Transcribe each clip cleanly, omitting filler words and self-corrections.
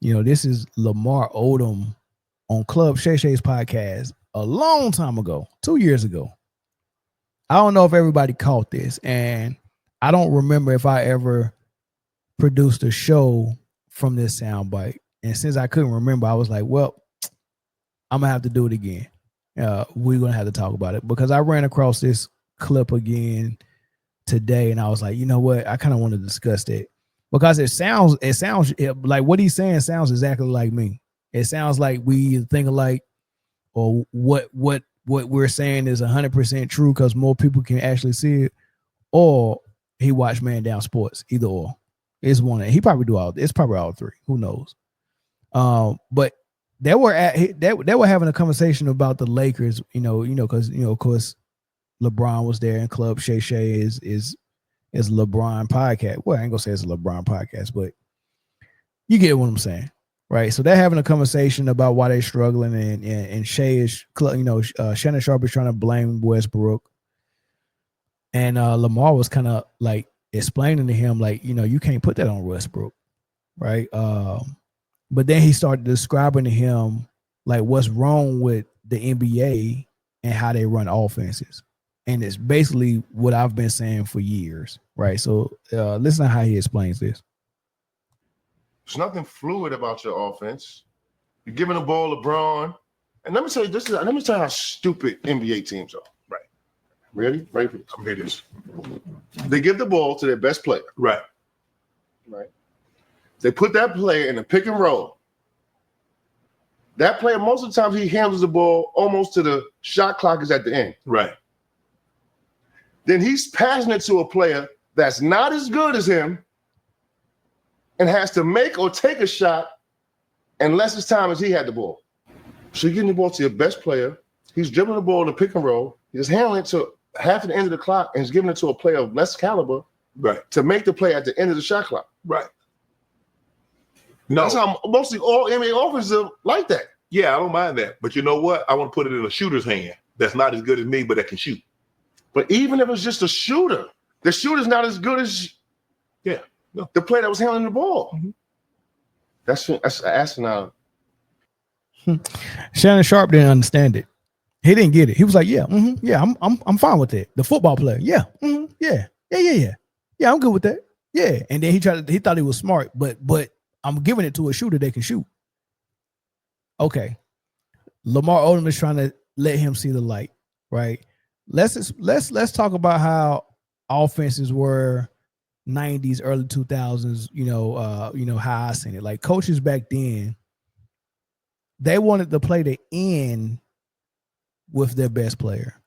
This is Lamar Odom on Club Shay Shay's podcast a long time ago, 2 years ago. I don't know if everybody caught this, and I don't remember if I ever produced a show from this soundbite. And since I couldn't remember, I was like, well, I'm going to have to do it again. We're going to have to talk about it because I ran across this clip again today, and I was like, you know what? I kind of want to discuss that because it sounds like what he's saying sounds exactly like me. It sounds like we think alike, or what we're saying is 100% true because more people can actually see it, or he watched Man Down Sports. Either or, it's one. He probably do all. It's probably all three. Who knows? But they were having a conversation about the Lakers. Because of course, LeBron was there, and Club Shay Shay is LeBron podcast. Well, I ain't gonna say it's a LeBron podcast, but you get what I'm saying, right? So they're having a conversation about why they're struggling, and Shay is, Shannon Sharpe is trying to blame Westbrook, and Lamar was kind of like explaining to him, like, you can't put that on Westbrook, right? But then he started describing to him like what's wrong with the NBA and how they run offenses. And it's basically what I've been saying for years, right? So listen to how he explains this. There's nothing fluid about your offense. You're giving the ball to LeBron. And let me tell you how stupid NBA teams are. Right. Ready? Ready? I'm ready. They give the ball to their best player. Right. Right. They put that player in a pick and roll. That player, most of the times, he handles the ball almost to the shot clock is at the end. Right. Then he's passing it to a player that's not as good as him and has to make or take a shot in less as time as he had the ball. So you're getting the ball to your best player. He's dribbling the ball in the pick and roll. He's handling it to half at the end of the clock and he's giving it to a player of less caliber, right, to make the play at the end of the shot clock. Right. No. That's how mostly all NBA offenses are like that. Yeah, I don't mind that. But you know what? I want to put it in a shooter's hand that's not as good as me, but that can shoot. But even if it's just a shooter, the shooter's not as good as the player that was handling the ball. Mm-hmm. That's asinine. Shannon Sharpe didn't understand it. He didn't get it. He was like, I'm fine with that. The football player, yeah, I'm good with that. Yeah. And then he thought he was smart, but I'm giving it to a shooter that can shoot. Okay. Lamar Odom is trying to let him see the light, right? Let's talk about how offenses were 90s, early 2000s, how I seen it. Like coaches back then, they wanted the play to end with their best player.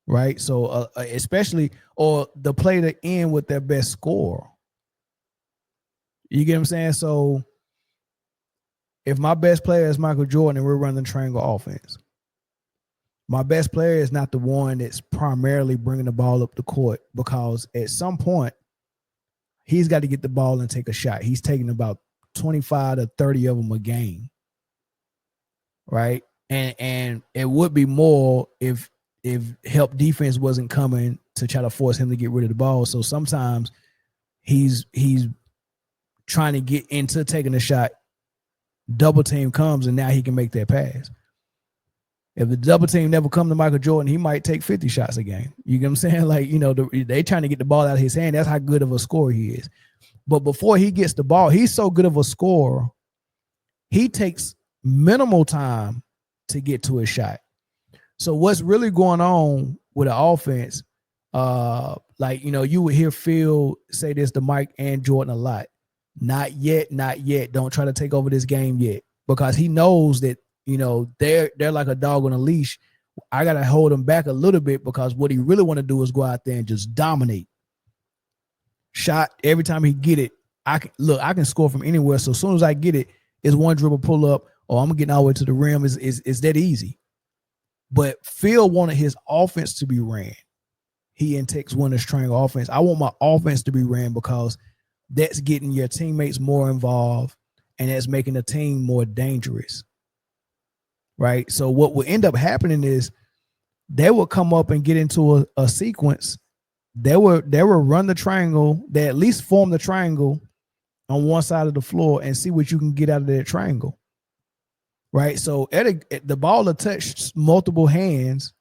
Right? So especially, or the play to end with their best scorer. You get what I'm saying? So if my best player is Michael Jordan and we're running triangle offense, my best player is not the one that's primarily bringing the ball up the court, because at some point he's got to get the ball and take a shot. He's taking about 25 to 30 of them a game. Right? And it would be more if help defense wasn't coming to try to force him to get rid of the ball. So sometimes he's trying to get into taking a shot, double team comes, and now he can make that pass. If the double team never come to Michael Jordan, he might take 50 shots a game. You get what I'm saying? Like, they trying to get the ball out of his hand. That's how good of a scorer he is. But before he gets the ball, he's so good of a scorer, he takes minimal time to get to his shot. So what's really going on with the offense, you would hear Phil say this to Mike and Jordan a lot. Not yet. Don't try to take over this game yet, because he knows that, they're like a dog on a leash. I got to hold him back a little bit, because what he really want to do is go out there and just dominate. Shot every time he get it. I can score from anywhere. So as soon as I get it, it's one dribble pull up, or I'm getting all the way to the rim. Is that easy? But Phil wanted his offense to be ran. He and Tex Winter's triangle offense. I want my offense to be ran, because that's getting your teammates more involved, and that's making the team more dangerous. Right? So what will end up happening is they will come up and get into a sequence. They will run the triangle. They at least form the triangle, on one side of the floor and see what you can get out of that triangle. Right. So the ball will touch multiple hands,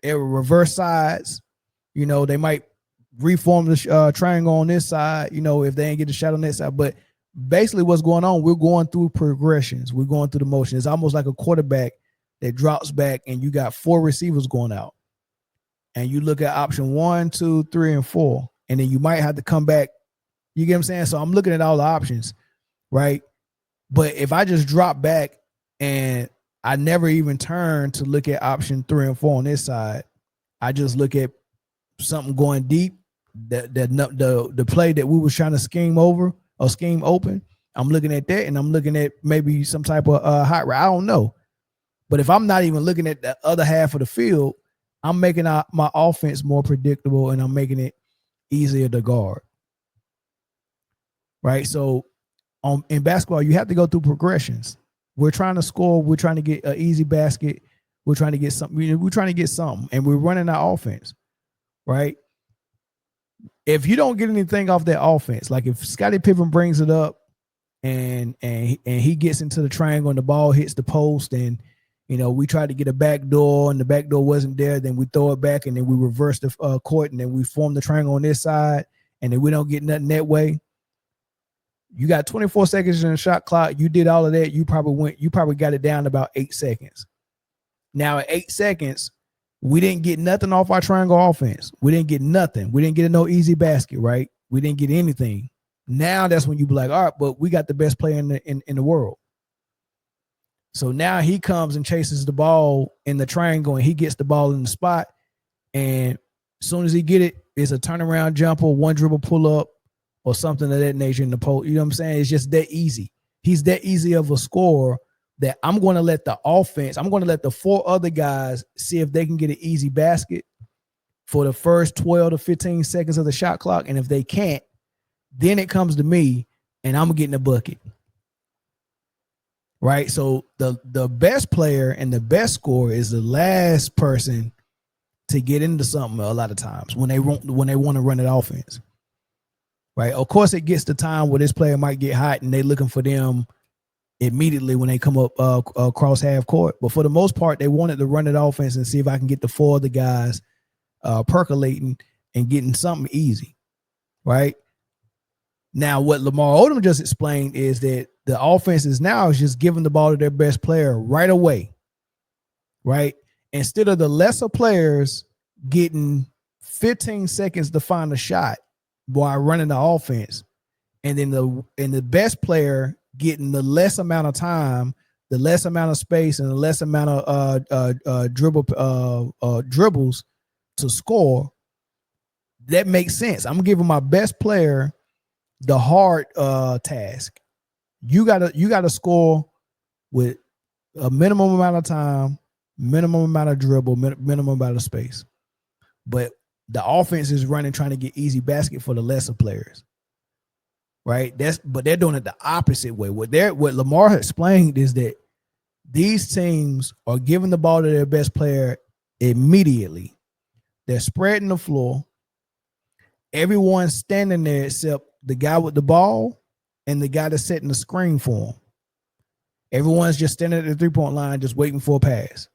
reverse sides. You know, they might reform the triangle on this side, you know, if they ain't get the shot on that side. But basically what's going on, we're going through progressions. We're going through the motion. It's almost like a quarterback that drops back and you got 4 receivers going out. And you look at option 1, 2, 3, and 4. And then you might have to come back. You get what I'm saying? So I'm looking at all the options, right? But if I just drop back and I never even turn to look at option 3 and 4 on this side, I just look at something going deep, the play that we was trying to scheme over or scheme open. I'm looking at that, and I'm looking at maybe some type of hot route. I don't know. But if I'm not even looking at the other half of the field, I'm making my offense more predictable, and I'm making it easier to guard. Right? So in basketball, you have to go through progressions. We're trying to score. We're trying to get an easy basket. We're trying to get something. We're trying to get something, and we're running our offense. Right? If you don't get anything off that offense, like if Scottie Pippen brings it up and he gets into the triangle and the ball hits the post, and you know we try to get a back door and the back door wasn't there, then we throw it back and then we reverse the court and then we form the triangle on this side, and then we don't get nothing that way. You got 24 seconds in the shot clock. You did all of that. You probably got it down to about 8 seconds. Now at 8 seconds, we didn't get nothing off our triangle offense. We didn't get nothing. We didn't get no easy basket, right? We didn't get anything. Now that's when you be like, all right, but we got the best player in the world. So now he comes and chases the ball in the triangle, and he gets the ball in the spot. And as soon as he get it, it's a turnaround jumper, one dribble pull up, or something of that nature in the post. You know what I'm saying? It's just that easy. He's that easy of a scorer that I'm going to let the offense, I'm going to let the 4 other guys see if they can get an easy basket for the first 12 to 15 seconds of the shot clock. And if they can't, then it comes to me and I'm getting a bucket. Right? So the best player and the best scorer is the last person to get into something a lot of times when they want to run an offense. Right? Of course, it gets the time where this player might get hot and they looking for them immediately when they come up across half court. But for the most part, they wanted to run it offense and see if I can get the 4 other guys percolating and getting something easy. Right? Now, what Lamar Odom just explained is that the offense is now just giving the ball to their best player right away. Right? Instead of the lesser players getting 15 seconds to find a shot while running the offense, and then the best player getting the less amount of time, the less amount of space, and the less amount of dribbles to score. That makes sense. I'm giving my best player the hard task. You gotta score with a minimum amount of time, minimum amount of dribble, minimum amount of space. But the offense is running, trying to get easy basket for the lesser players. Right? But they're doing it the opposite way. What Lamar explained is that these teams are giving the ball to their best player immediately. They're spreading the floor. Everyone's standing there except the guy with the ball and the guy that's setting the screen for him. Everyone's just standing at the 3-point line, just waiting for a pass.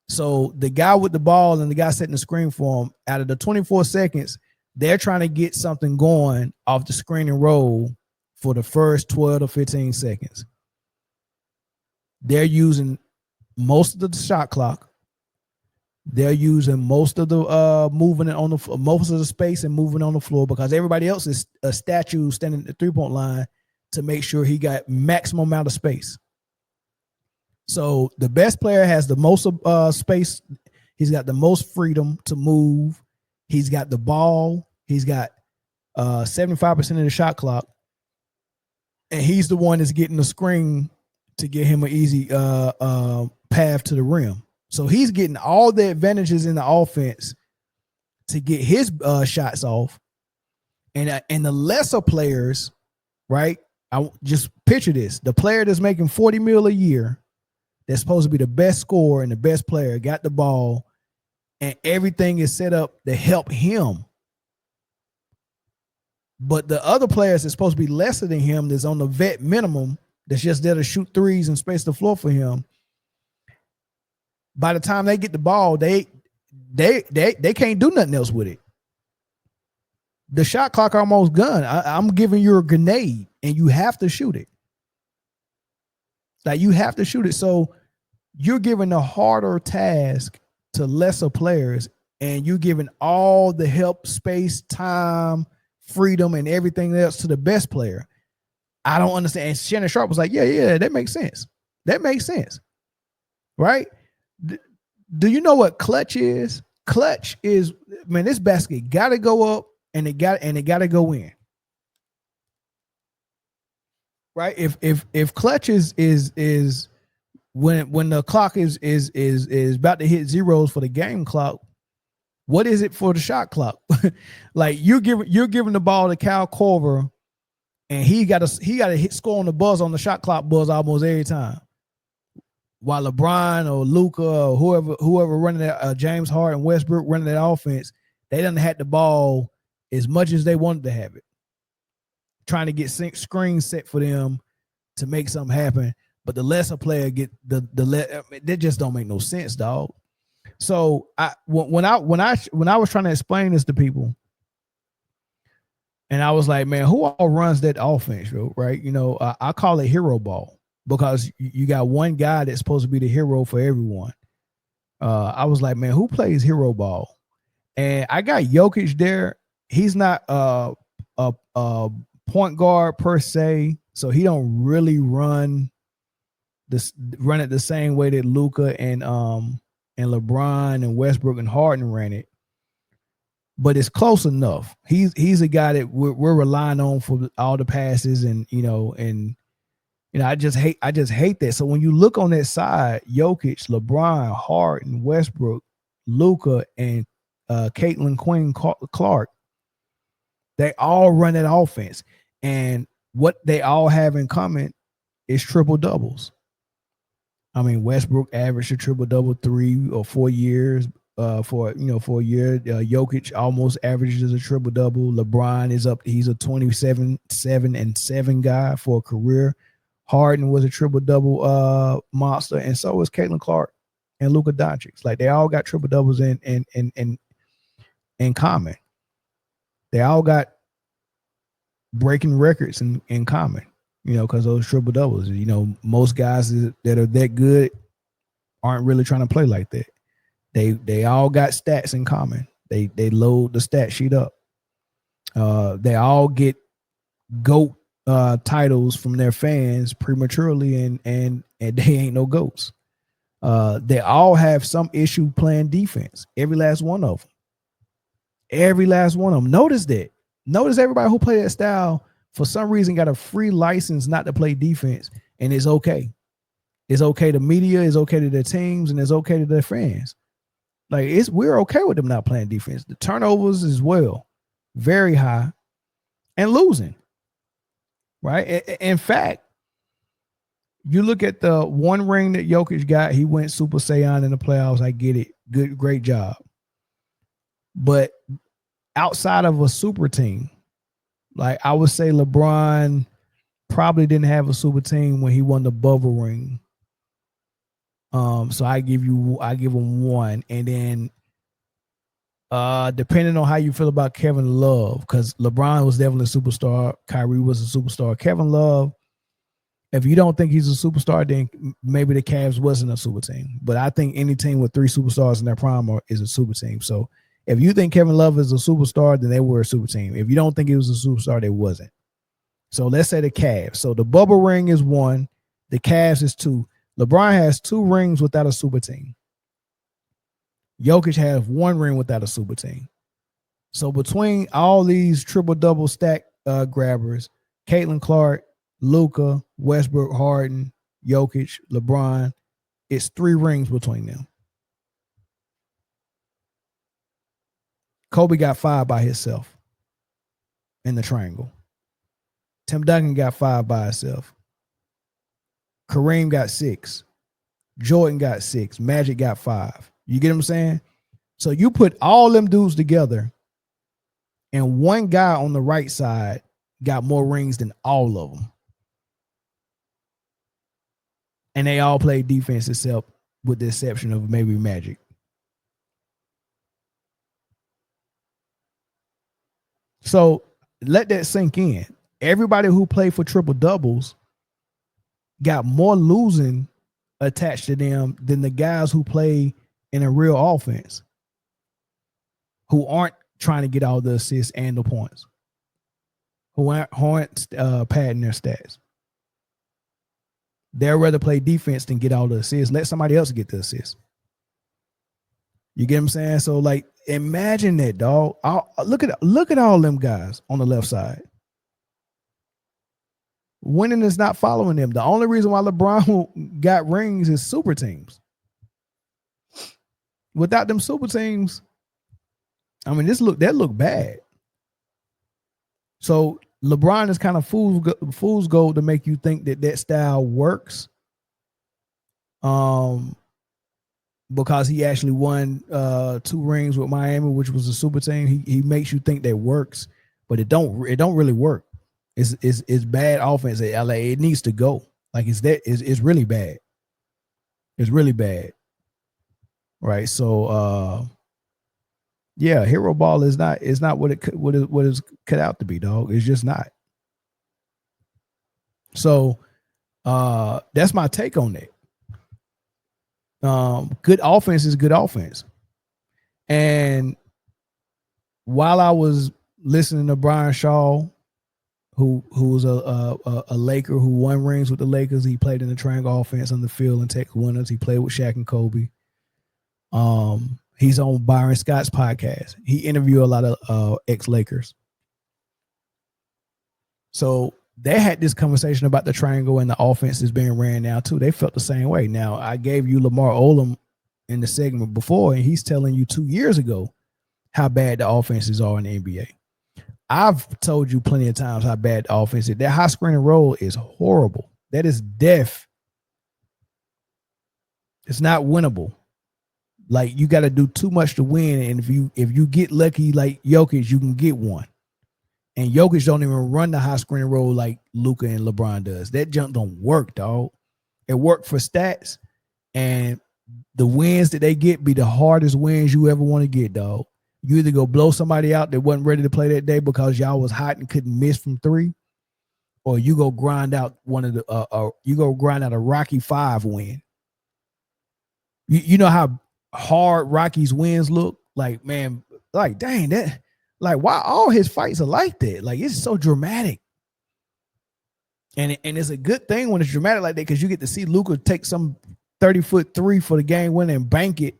So the guy with the ball and the guy setting the screen for him, out of the 24 seconds, they're trying to get something going off the screen and roll for the first 12 to 15 seconds. They're using most of the shot clock. They're using most of the moving on the most of the space and moving on the floor because everybody else is a statue standing at the 3-point line to make sure he got maximum amount of space. So the best player has the most space. He's got the most freedom to move. He's got the ball. He's got 75% of the shot clock. And he's the one that's getting the screen to get him an easy path to the rim. So he's getting all the advantages in the offense to get his shots off. And the lesser players, right? I just picture this. The player that's making $40 million a year, that's supposed to be the best scorer and the best player, got the ball, and everything is set up to help him. But the other players that's supposed to be lesser than him, that's on the vet minimum, that's just there to shoot threes and space the floor for him. By the time they get the ball, they can't do nothing else with it. The shot clock almost gone. I'm giving you a grenade, and you have to shoot it. Like, you have to shoot it. So you're giving a harder task to lesser players, and you're giving all the help, space, time, freedom, and everything else to the best player. I don't understand. And Shannon Sharp was like, yeah, that makes sense. That makes sense. Right? Do you know what clutch is? Clutch is, man, this basket got to go up, and it got to go in. Right? If clutch is when the clock is about to hit zeros for the game clock, what is it for the shot clock? Like, you're giving the ball to Kyle Korver, and he got to hit score on the buzz, on the shot clock buzz almost every time. While LeBron or Luka or whoever running that, James Harden, Westbrook running that offense, they done had the ball as much as they wanted to have it, trying to get screens set for them to make something happen. But the lesser player get that just don't make no sense, dog. So when I was trying to explain this to people, and I was like, man, who all runs that offense, bro? Right? You know, I call it hero ball, because you got one guy that's supposed to be the hero for everyone. I was like, man, who plays hero ball? And I got Jokic there. He's not a point guard per se, so he don't really run it the same way that Luka and LeBron and Westbrook and Harden ran it. But it's close enough. He's a guy that we're relying on for all the passes, and I just hate that. So when you look on that side, Jokic, LeBron, Harden, Westbrook, Luka, and Caitlin Quinn Clark, they all run that offense. And what they all have in common is triple doubles. I mean, Westbrook averaged a triple double 3 or 4 years for a year. Jokic almost averages a triple double. LeBron is up. He's a 27-7 guy for a career. Harden was a triple double monster, and so was Caitlin Clark and Luka Doncic. Like, they all got triple doubles in common. They all got breaking records in common, because those triple doubles. Most guys that are that good aren't really trying to play like that. They all got stats in common. They load the stat sheet up. They all get GOAT titles from their fans prematurely, and they ain't no GOATs. They all have some issue playing defense. Every last one of them. Notice that. Notice everybody who play that style for some reason got a free license not to play defense, and it's okay. It's okay to media, it's okay to their teams, and it's okay to their fans. Like, we're okay with them not playing defense. The turnovers as well, very high, and losing. Right? In fact, you look at the one ring that Jokic got, he went Super Saiyan in the playoffs. I get it. Great job. But outside of a super team, like, I would say LeBron probably didn't have a super team when he won the bubble ring. So I give him one. And then depending on how you feel about Kevin Love, because LeBron was definitely a superstar, Kyrie was a superstar. Kevin Love, if you don't think he's a superstar, then maybe the Cavs wasn't a super team. But I think any team with 3 superstars in their prime is a super team. So if you think Kevin Love is a superstar, then they were a super team. If you don't think he was a superstar, they wasn't. So let's say the Cavs. So the bubble ring is 1. The Cavs is 2. LeBron has 2 rings without a super team. Jokic has 1 ring without a super team. So between all these triple-double stack grabbers, Caitlin Clark, Luka, Westbrook, Harden, Jokic, LeBron, it's 3 rings between them. Kobe got 5 by himself in the triangle. Tim Duncan got 5 by himself. Kareem got 6. Jordan got 6. Magic got 5. You get what I'm saying? So you put all them dudes together, and one guy on the right side got more rings than all of them. And they all played defense except with the exception of maybe Magic. So let that sink in. Everybody who played for triple doubles got more losing attached to them than the guys who play in a real offense, who aren't trying to get all the assists and the points, who aren't padding their stats. They'd rather play defense than get all the assists. Let somebody else get the assists. You get what I'm saying? So, like, imagine that, dog. Look at all them guys on the left side. Winning is not following them. The only reason why LeBron got rings is super teams. Without them super teams, I mean, that look bad. So LeBron is kind of fool's gold to make you think that style works. Because he actually won 2 rings with Miami, which was a super team. He makes you think that works, but it don't really work. It's bad offense. It needs to go. Like it's really bad. It's really bad. Right. So yeah, hero ball is not what it's cut out to be, dog. It's just not. So that's my take on that. Good offense is good offense. And while I was listening to Brian Shaw, who was a Laker who won rings with the Lakers, he played in the triangle offense on the field and Tech winners. He played with Shaq and Kobe. He's on Byron Scott's podcast. He interviewed a lot of ex-Lakers. So they had this conversation about the triangle and the offense is being ran now too. They felt the same way. Now, I gave you Lamar Odom in the segment before, and he's telling you 2 years ago how bad the offenses are in the NBA. I've told you plenty of times how bad the offense is. That high screen and roll is horrible. That is death. It's not winnable. Like, you got to do too much to win, and if you get lucky like Jokic, you can get one. And Jokic don't even run the high screen roll like Luka and LeBron does. That jump don't work, dog. It worked for stats, and the wins that they get be the hardest wins you ever want to get, dog. You either go blow somebody out that wasn't ready to play that day because y'all was hot and couldn't miss from 3, or you go grind out a Rocky 5 win. You know how hard Rocky's wins look? Like, man, like, dang, that. Like, why all his fights are like that? Like, it's so dramatic. And it's a good thing when it's dramatic like that, because you get to see Luka take some 30-foot 3 for the game win and bank it.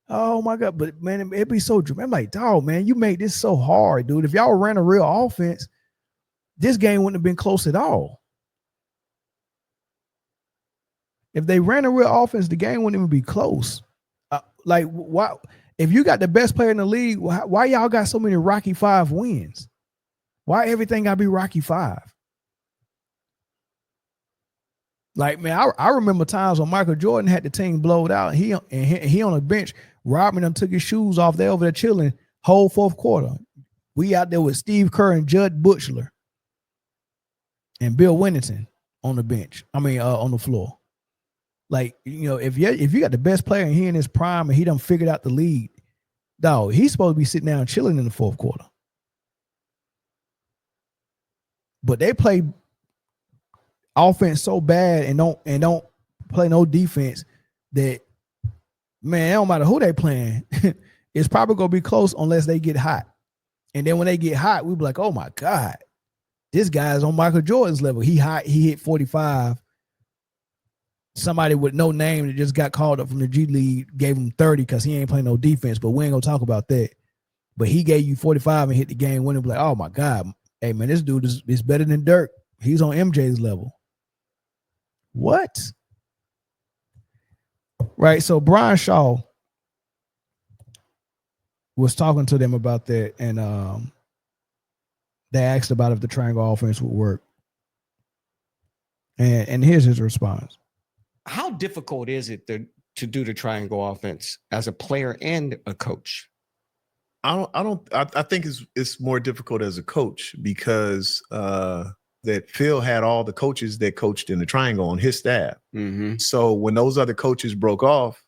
Oh my God. But man, it'd be so dramatic. I'm like, dog, man, you made this so hard, dude. If y'all ran a real offense, this game wouldn't have been close at all. If they ran a real offense, the game wouldn't even be close. Like, why? If you got the best player in the league, why y'all got so many Rocky 5 wins? Why everything gotta be Rocky 5? Like, man, I remember times when Michael Jordan had the team blowed out. He on the bench, Rodman took his shoes off. They over there chilling whole 4th quarter. We out there with Steve Kerr and Judd Butchler and Bill Winnington on the bench. I mean, on the floor. Like, you know, if you got the best player and he in his prime and he done figured out the lead, dog, he's supposed to be sitting down chilling in the 4th quarter. But they play offense so bad and don't play no defense that, man, it don't matter who they playing. It's probably gonna be close unless they get hot. And then when they get hot, we be like, oh my God, this guy's on Michael Jordan's level. He hot, he hit 45. Somebody with no name that just got called up from the G League gave him 30 because he ain't playing no defense, but we ain't gonna talk about that. But he gave you 45 and hit the game winner. Like, oh my God, hey man, this dude is better than Dirk. He's on MJ's level. What? Right. So Brian Shaw was talking to them about that, and they asked about if the triangle offense would work. And here's his response. How difficult is it to do the triangle offense as a player and a coach? I think it's more difficult as a coach because that Phil had all the coaches that coached in the triangle on his staff. Mm-hmm. So when those other coaches broke off,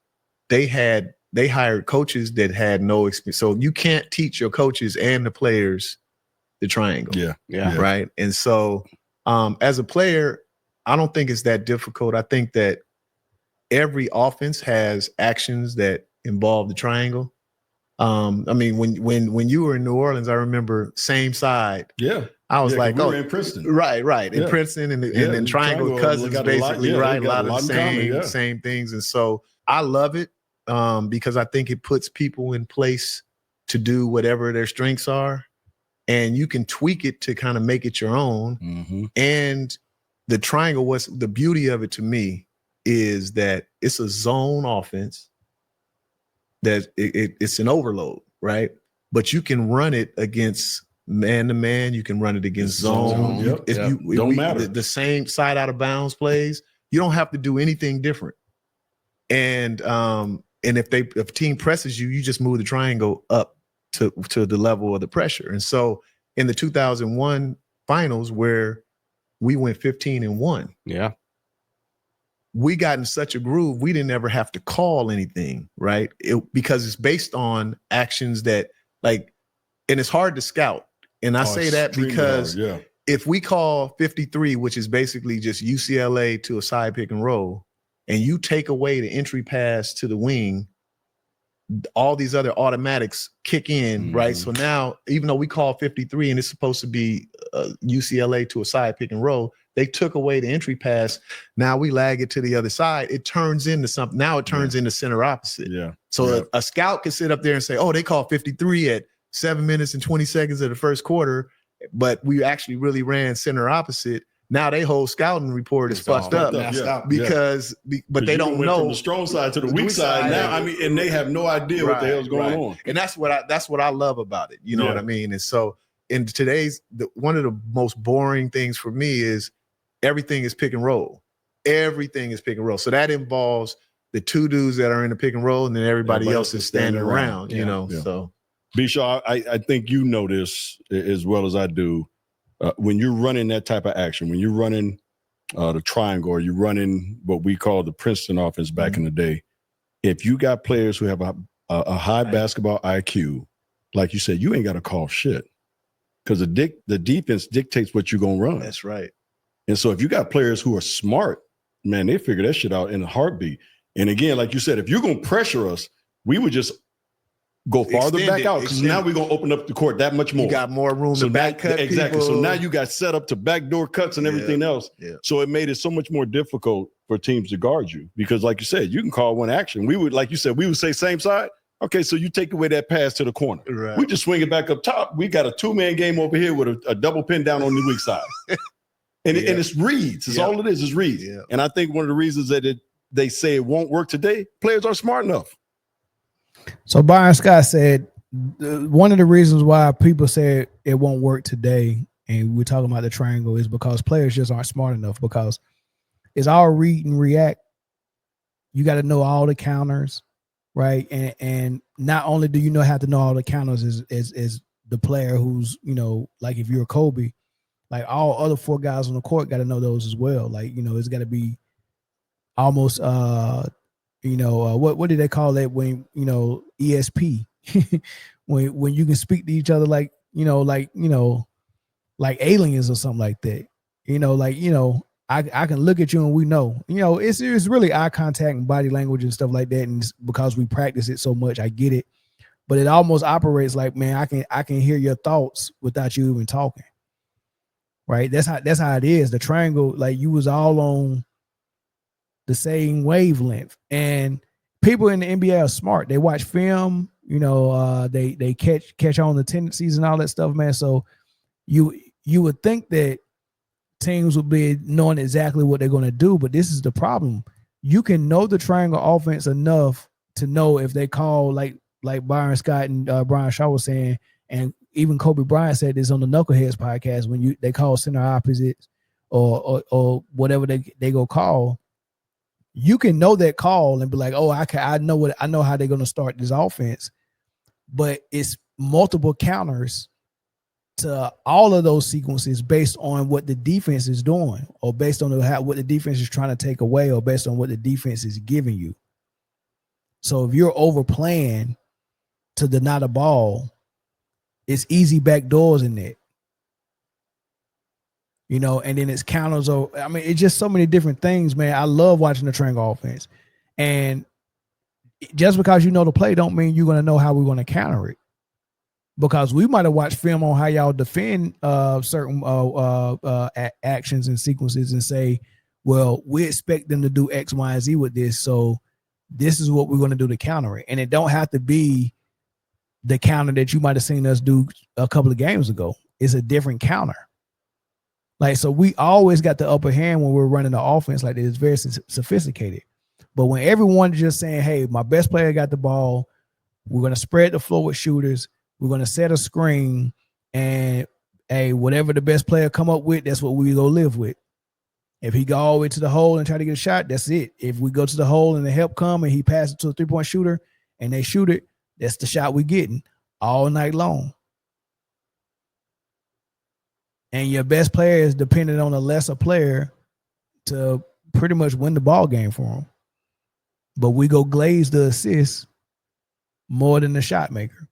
they hired coaches that had no experience. So you can't teach your coaches and the players the triangle. Yeah. Right. And so as a player, I don't think it's that difficult. I think that every offense has actions that involve the triangle. I mean, when you were in New Orleans, I remember same side. Yeah. I was like, we were in Princeton. Right. In Yeah. Princeton and triangle cousins, got basically, right? A lot of the same, same things. And so I love it because I think it puts people in place to do whatever their strengths are. And you can tweak it to kind of make it your own. Mm-hmm. And the triangle, what's the beauty of it to me is that it's a zone offense that it's an overload, right? But you can run it against man-to-man. You can run it against zone. Yep. If Don't matter. The same side out of bounds plays, you don't have to do anything different. And if a team presses you, you just move the triangle up to the level of the pressure. And so in the 2001 finals where we went 15-1, we got in such a groove, we didn't ever have to call anything, right? Because it's based on actions that and it's hard to scout. And I say that because if we call 53, which is basically just UCLA to a side pick and roll, and you take away the entry pass to the wing, all these other automatics kick in, right? So now, even though we call 53 and it's supposed to be UCLA to a side pick and roll, they took away the entry pass. Now we lag it to the other side. It turns into something. Now it turns into center opposite. Yeah. So a scout can sit up there and say, oh, they call 53 at 7 minutes and 20 seconds of the first quarter, but we actually really ran center opposite. Now they whole scouting report is fucked up because but they don't know from the strong side to the weak side now. I mean, and they have no idea what the hell's going on. And that's what I love about it. You know what I mean? And so in today's one of the most boring things for me is everything is pick and roll. Everything is pick and roll. So that involves the two dudes that are in the pick and roll, and then everybody else is standing around. You know, so B-Shaw, I think you know this as well as I do. When you're running that type of action, when you're running the triangle, or you're running what we call the Princeton offense back in the day, if you got players who have a high basketball IQ, like you said, you ain't got to call shit because the defense dictates what you're going to run. That's right. And so if you got players who are smart, man, they figure that shit out in a heartbeat. And again, like you said, if you're going to pressure us, we would just go farther back out because now we're going to open up the court that much more. You got more room to back cut exactly. people. So now you got set up to backdoor cuts and everything else. Yeah. So it made it so much more difficult for teams to guard you because, like you said, you can call one action. We would, like you said, we would say same side. Okay, so you take away that pass to the corner. Right. We just swing it back up top. We got a two-man game over here with a double pin down on the weak side. And it's reads. It's all it is reads. Yeah. And I think one of the reasons that they say it won't work today, players are smart enough. So Byron Scott said, one of the reasons why people say it won't work today, and we're talking about the triangle, is because players just aren't smart enough because it's all read and react. You got to know all the counters, right? And not only do you have to know all the counters as the player who's, like if you're Kobe, like all other four guys on the court got to know those as well. Like, it's got to be almost, what did they call that when, ESP? when you can speak to each other like aliens or something like that, I can look at you and we know, it's really eye contact and body language and stuff like that. And because we practice it so much, I get it, but it almost operates like, man, I can hear your thoughts without you even talking. Right. That's how it is. The triangle, like you was all on the same wavelength, and people in the NBA are smart. They watch film, they catch on the tendencies and all that stuff, man. So you would think that teams would be knowing exactly what they're going to do, but this is the problem. You can know the triangle offense enough to know if they call like Byron Scott and Brian Shaw was saying, and even Kobe Bryant said this on the Knuckleheads podcast, when they call center opposites or whatever they go call. You can know that call and be like, oh, I know how they're going to start this offense, but it's multiple counters to all of those sequences based on what the defense is doing, or based on what the defense is trying to take away, or based on what the defense is giving you. So if you're overplaying to deny the ball, it's easy backdoors in that. You know, and then it's counters. I mean, it's just so many different things, man. I love watching the triangle offense. And just because you know the play don't mean you're going to know how we're going to counter it. Because we might have watched film on how y'all defend certain actions and sequences and say, well, we expect them to do X, Y, and Z with this. So this is what we're going to do to counter it. And it don't have to be the counter that you might have seen us do a couple of games ago. It's a different counter. Like, so we always got the upper hand when we're running the offense like this. It's very sophisticated. But when everyone's just saying, hey, my best player got the ball, we're going to spread the floor with shooters, we're going to set a screen, and hey, whatever the best player come up with, that's what we go live with. If he go all the way to the hole and try to get a shot, that's it. If we go to the hole and the help come and he passes it to a three-point shooter and they shoot it, that's the shot we're getting all night long. And your best player is dependent on a lesser player to pretty much win the ball game for him. But we go glaze the assist more than the shot maker.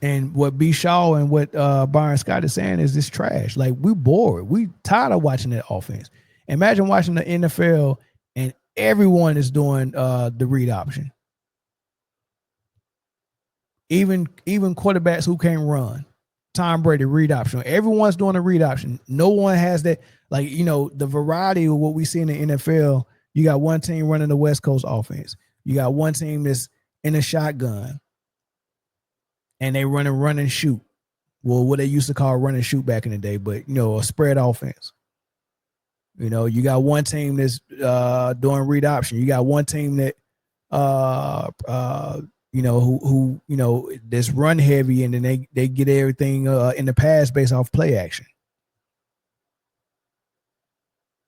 And what B. Shaw and what Byron Scott is saying is this trash. Like, we bored. We tired of watching that offense. Imagine watching the NFL and everyone is doing the read option. Even quarterbacks who can't run. Tom Brady, read option. Everyone's doing a read option. No one has that. Like, you know, the variety of what we see in the NFL, you got one team running the West Coast offense. You got one team that's in a shotgun. And they run and shoot. Well, what they used to call run and shoot back in the day, but, you know, a spread offense. You know, you got one team that's doing read option. You got one team that you know, who you know, that's run heavy, and then they get everything in the pass based off play action.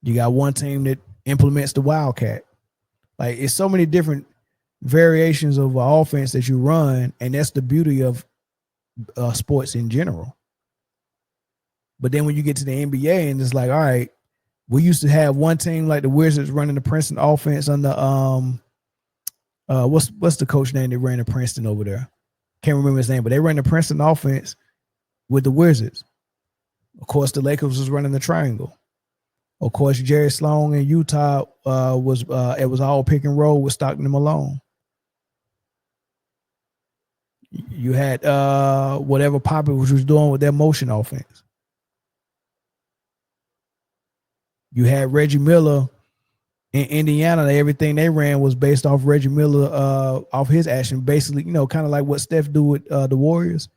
You got one team that implements the wildcat. Like, it's so many different variations of offense that you run, and that's the beauty of sports in general. But then when you get to the NBA, and it's like, all right, we used to have one team like the Wizards running the Princeton offense on the what's the coach name that ran the Princeton over there? Can't remember his name, but they ran the Princeton offense with the Wizards. Of course, the Lakers was running the triangle. Of course, Jerry Sloan in Utah it was all pick and roll with Stockton and Malone. You had whatever Popovich was doing with their motion offense. You had Reggie Miller in Indiana. Everything they ran was based off Reggie Miller, off his action. Basically, you know, kind of like what Steph do with the Warriors.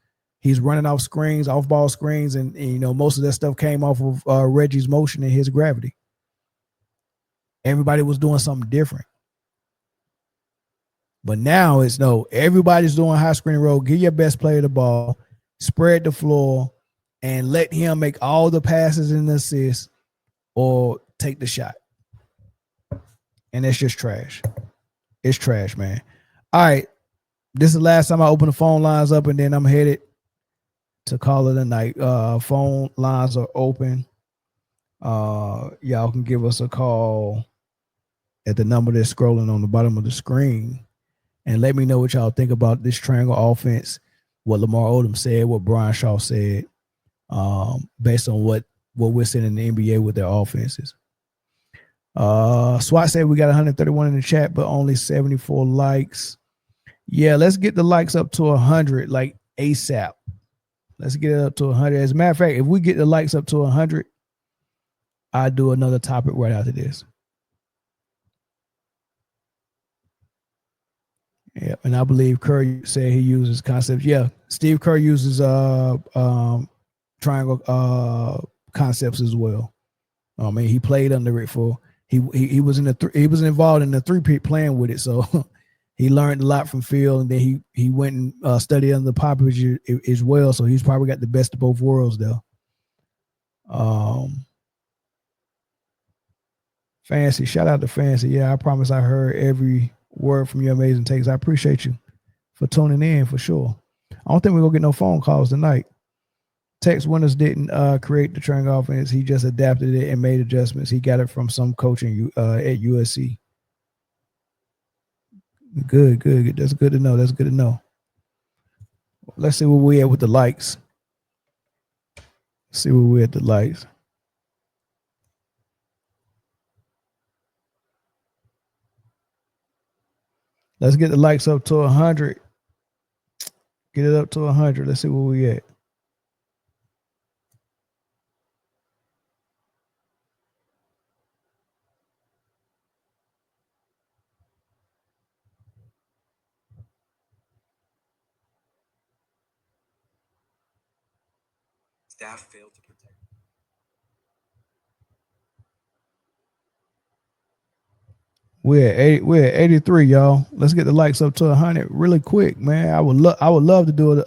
He's running off screens, off ball screens, and you know, most of that stuff came off of Reggie's motion and his gravity. Everybody was doing something different. But now it's no, everybody's doing high screen roll. Give your best player the ball, spread the floor, and let him make all the passes and assists or take the shot. And it's just trash. It's trash, man. All right. This is the last time I open the phone lines up, and then I'm headed to call it a night. Phone lines are open. Y'all can give us a call at the number that's scrolling on the bottom of the screen. And let me know what y'all think about this triangle offense, what Lamar Odom said, what Brian Shaw said, based on what we're seeing in the NBA with their offenses. SWAT said we got 131 in the chat, but only 74 likes. Yeah, let's get the likes up to 100, like ASAP. Let's get it up to 100. As a matter of fact, if we get the likes up to 100, I'll do another topic right after this. Yeah, and I believe Kerr said he uses concepts. Yeah, Steve Kerr uses triangle concepts as well. I mean, he played under it for he was in he was involved in the three-peat playing with it, so he learned a lot from Phil, and then he went and studied under Popovich as well. So he's probably got the best of both worlds there. Fancy, shout out to Fancy. Yeah, I promise I heard every word from your amazing takes. I appreciate you for tuning in for sure. I don't think we're gonna get no phone calls tonight. Tex Winters didn't create the training offense. He just adapted it and made adjustments. He got it from some coaching at USC. Good. That's good to know. Let's see where we at with the likes. See where we at the likes. Let's get the likes up to 100. Get it up to 100. Let's see where we at. Staff failed to protect. We're at 83, y'all. Let's get the likes up to 100 really quick, man. I would love to do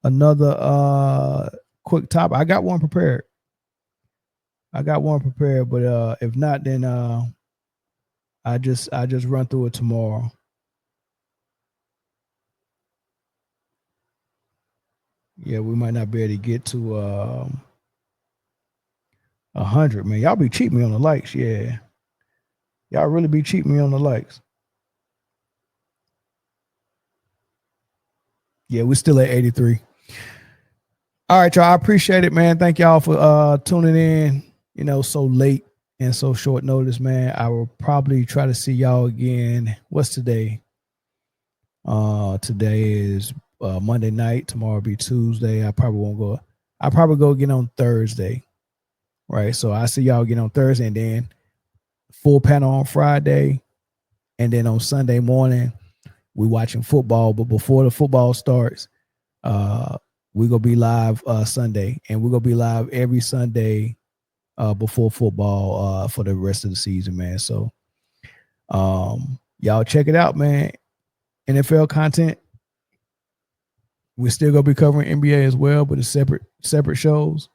another quick topic. I got one prepared, but if not, then I just run through it tomorrow. Yeah, we might not be able to get to 100, man. Y'all be cheating me on the likes, yeah. Y'all really be cheating me on the likes. Yeah, we're still at 83. All right, y'all. I appreciate it, man. Thank y'all for tuning in, so late and so short notice, man. I will probably try to see y'all again. What's today? Today is Monday night. Tomorrow will be Tuesday. I probably won't go. I'll probably go again on Thursday. Right. So I see y'all again on Thursday, and then full panel on Friday. And then on Sunday morning, we watching football. But before the football starts, we're gonna be live Sunday, and we're gonna be live every Sunday before football for the rest of the season, man. So y'all check it out, man. NFL content. We're still gonna be covering NBA as well, but it's separate shows.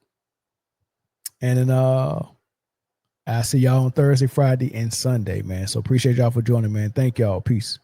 And then I'll see y'all on Thursday, Friday, and Sunday, man. So appreciate y'all for joining, man. Thank y'all. Peace.